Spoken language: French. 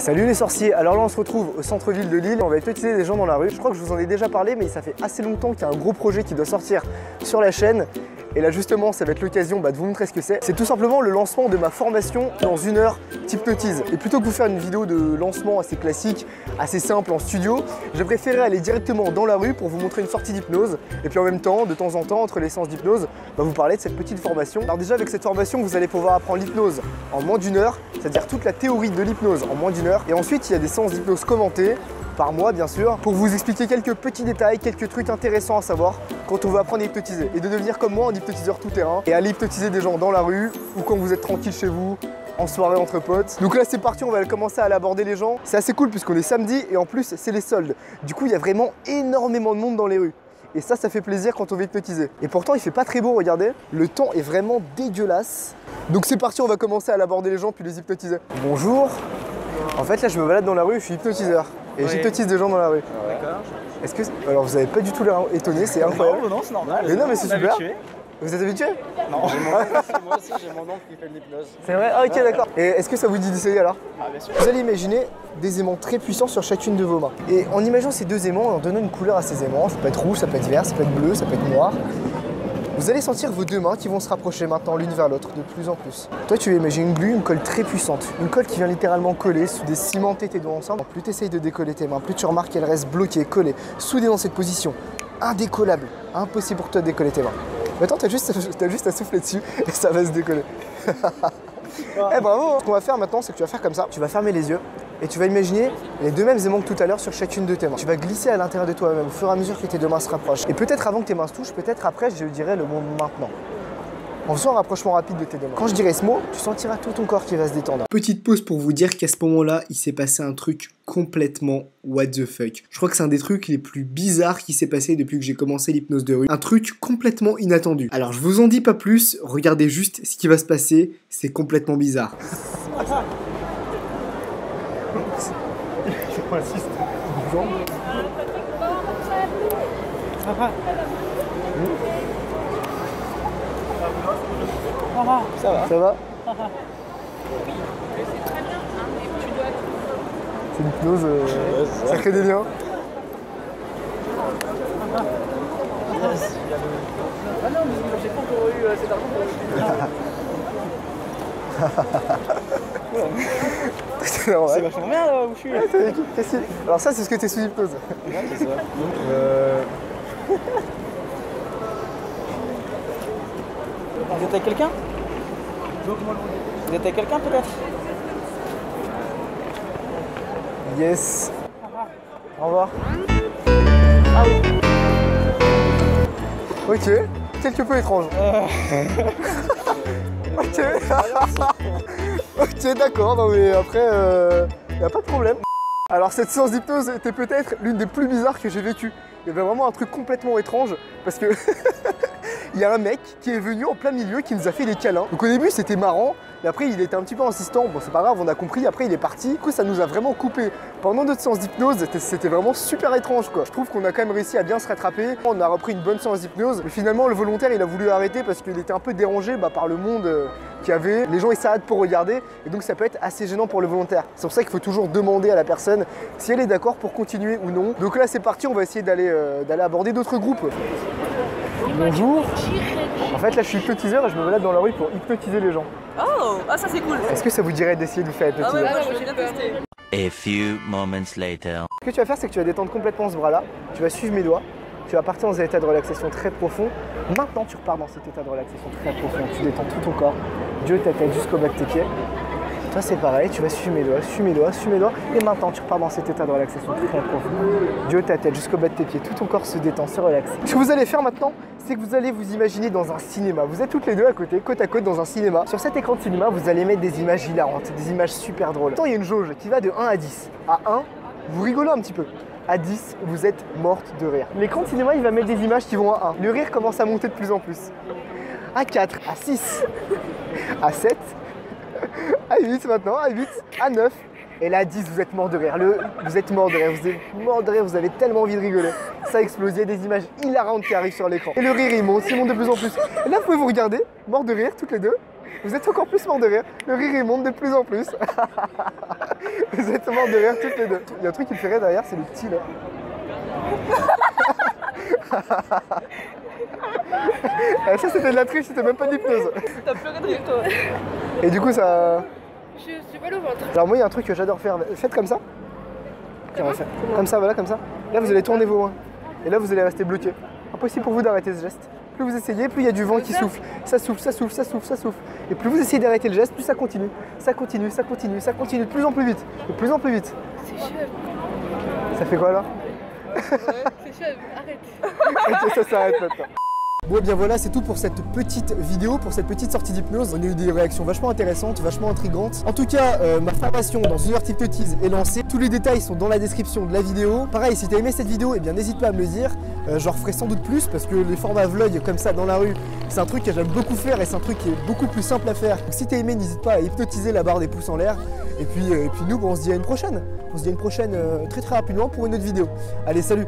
Salut les sorciers, alors là on se retrouve au centre-ville de Lille, on va hypnotiser des gens dans la rue. Je crois que je vous en ai déjà parlé mais ça fait assez longtemps qu'il y a un gros projet qui doit sortir sur la chaîne. Et là justement ça va être l'occasion de vous montrer ce que c'est. C'est tout simplement le lancement de ma formation dans 1 heure t'hypnotise. Et plutôt que vous faire une vidéo de lancement assez classique, assez simple en studio, j'ai préféré aller directement dans la rue pour vous montrer une sortie d'hypnose. Et puis en même temps, de temps en temps, entre les séances d'hypnose, vous parler de cette petite formation. Alors déjà avec cette formation, vous allez pouvoir apprendre l'hypnose en moins d'1 heure, c'est-à-dire toute la théorie de l'hypnose en moins d'1 heure. Et ensuite il y a des séances d'hypnose commentées, par mois bien sûr, pour vous expliquer quelques petits détails, quelques trucs intéressants à savoir quand on veut apprendre à hypnotiser et de devenir comme moi un hypnotiseur tout terrain et aller hypnotiser des gens dans la rue ou quand vous êtes tranquille chez vous, en soirée entre potes. Donc là c'est parti, on va commencer à aller aborder les gens. C'est assez cool puisqu'on est samedi et en plus c'est les soldes. Du coup il y a vraiment énormément de monde dans les rues. Et ça fait plaisir quand on veut hypnotiser. Et pourtant il fait pas très beau, regardez. Le temps est vraiment dégueulasse. Donc c'est parti, on va commencer à aborder les gens puis les hypnotiser. Bonjour. En fait là je me balade dans la rue, je suis hypnotiseur. Et j'hypnotise des gens dans la rue. D'accord. Est-ce que... Alors vous avez pas du tout l'air étonné, c'est incroyable. Non, c'est normal. Mais non, mais c'est super. Habitué. Vous êtes habitué? Non. Moi aussi, j'ai mon oncle qui fait de l'hypnose. C'est vrai? Ah ok, d'accord. Et est-ce que ça vous dit d'essayer alors? Ah bien sûr. Vous allez imaginer des aimants très puissants sur chacune de vos mains. Et en imaginant ces deux aimants, en donnant une couleur à ces aimants, ça peut être rouge, ça peut être vert, ça peut être bleu, ça peut être noir. Vous allez sentir vos deux mains qui vont se rapprocher maintenant l'une vers l'autre de plus en plus. Toi tu vas imaginer une glu, une colle très puissante. Une colle qui vient littéralement coller, souder, cimenter tes doigts ensemble. Plus tu essayes de décoller tes mains, plus tu remarques qu'elles restent bloquées, collées, soudées dans cette position. Indécollable, impossible pour toi de décoller tes mains. Maintenant t'as juste à souffler dessus et ça va se décoller. Eh bravo. Ce qu'on va faire maintenant c'est que tu vas faire comme ça. Tu vas fermer les yeux et tu vas imaginer les deux mêmes aimants que tout à l'heure sur chacune de tes mains. Tu vas glisser à l'intérieur de toi-même au fur et à mesure que tes deux mains se rapprochent. Et peut-être avant que tes mains se touchent, peut-être après, je dirais le mot maintenant. En faisant un rapprochement rapide de tes deux mains. Quand je dirai ce mot, tu sentiras tout ton corps qui va se détendre. Petite pause pour vous dire qu'à ce moment-là, il s'est passé un truc complètement what the fuck. Je crois que c'est un des trucs les plus bizarres qui s'est passé depuis que j'ai commencé l'hypnose de rue. Un truc complètement inattendu. Alors je vous en dis pas plus, regardez juste ce qui va se passer, c'est complètement bizarre. Je insiste. Bonjour. Ça va? Ça va. Ça va? C'est l'hypnose, ça crée des liens. Ah non, mais j'ai pas encore eu assez d'argent pour C'est vachement bien là où je suis. Ouais, alors ça c'est ce que t'es sous hypnose. Ouais, c'est ça. Vous êtes avec quelqu'un? Vous êtes avec quelqu'un peut-être? Yes. Au revoir. Ah oui. Ok, quelque peu étrange. Ok. Ok, d'accord, non mais après, y a pas de problème. Alors cette séance d'hypnose était peut-être l'une des plus bizarres que j'ai vécues. Il y avait vraiment un truc complètement étrange parce que il y a un mec qui est venu en plein milieu qui nous a fait des câlins. Donc au début c'était marrant, mais après il était un petit peu insistant. Bon c'est pas grave, on a compris, après il est parti. Du coup ça nous a vraiment coupé. Pendant notre séance d'hypnose, c'était vraiment super étrange quoi. Je trouve qu'on a quand même réussi à bien se rattraper. On a repris une bonne séance d'hypnose. Mais finalement le volontaire il a voulu arrêter parce qu'il était un peu dérangé par le monde qu'il y avait. Les gens ils s'arrêtent pour regarder et donc ça peut être assez gênant pour le volontaire. C'est pour ça qu'il faut toujours demander à la personne si elle est d'accord pour continuer ou non. Donc là c'est parti, on va essayer d'aller aborder d'autres groupes. Bonjour. En fait là je suis hypnotiseur et je me balade dans la rue pour hypnotiser les gens. Oh, ah ça c'est cool. Est-ce que ça vous dirait d'essayer de vous faire hypnotiser? Ah ouais, moi je vais bien tester. A few moments later. Ce que tu vas faire, c'est que tu vas détendre complètement ce bras-là. Tu vas suivre mes doigts. Tu vas partir dans un état de relaxation très profond. Maintenant, tu repars dans cet état de relaxation très profond. Tu détends tout ton corps, de ta tête jusqu'au bas de tes pieds. Toi, c'est pareil. Tu vas suivre mes doigts, suis mes doigts, suis mes doigts. Et maintenant, tu repars dans cet état de relaxation très profond. De ta tête jusqu'au bas de tes pieds. Tout ton corps se détend, se relaxe. Ce que vous allez faire maintenant, c'est que vous allez vous imaginer dans un cinéma. Vous êtes toutes les deux à côté, côte à côte dans un cinéma. Sur cet écran de cinéma, vous allez mettre des images hilarantes, des images super drôles. Maintenant, il y a une jauge qui va de 1 à 10. À 1, vous rigolez un petit peu. À 10, vous êtes morte de rire. L'écran de cinéma, il va mettre des images qui vont à 1. Le rire commence à monter de plus en plus. À 4, à 6, à 7, à 8 maintenant, à 8, à 9. Et là, à 10, vous êtes mort de rire. Vous êtes mort de rire, vous êtes mort de rire, vous avez tellement envie de rigoler. Ça explose, il y a des images hilarantes qui arrivent sur l'écran. Et le rire, il monte de plus en plus. Et là, vous pouvez vous regarder, mort de rire, toutes les deux. Vous êtes encore plus morts de rire. Le rire il monte de plus en plus. Vous êtes morts de rire toutes les deux. Il y a un truc qui me fait rire derrière, c'est le petit là. Ça c'était de la triche, c'était même pas d'hypnose. T'as pleuré de rire toi. Et du coup ça... J'ai mal au ventre. Alors moi il y a un truc que j'adore faire. Faites comme ça. Tiens, on va faire. Comme ça, voilà, comme ça. Là vous allez tourner vos mains. Et là vous allez rester bloqué. Impossible pour vous d'arrêter ce geste. Plus vous essayez, plus il y a du vent qui souffle. Ça souffle, ça souffle, ça souffle, ça souffle. Et plus vous essayez d'arrêter le geste, plus ça continue. Ça continue, ça continue, ça continue de plus en plus vite. De plus en plus vite. C'est chaud. Ça fait quoi là? Ouais, c'est chaud, arrête. Ok, ça s'arrête maintenant. Bon et bien voilà, c'est tout pour cette petite vidéo, pour cette petite sortie d'hypnose. On a eu des réactions vachement intéressantes, vachement intrigantes. En tout cas, ma formation dans une heure TikTokise est lancée. Tous les détails sont dans la description de la vidéo. Pareil, si tu as aimé cette vidéo, eh bien n'hésite pas à me le dire. J'en referai sans doute plus parce que les formats vlog comme ça dans la rue, c'est un truc que j'aime beaucoup faire et c'est un truc qui est beaucoup plus simple à faire. Donc si tu as aimé, n'hésite pas à hypnotiser la barre des pouces en l'air. Et puis nous, on se dit à une prochaine. On se dit à une prochaine très rapidement pour une autre vidéo. Allez, salut!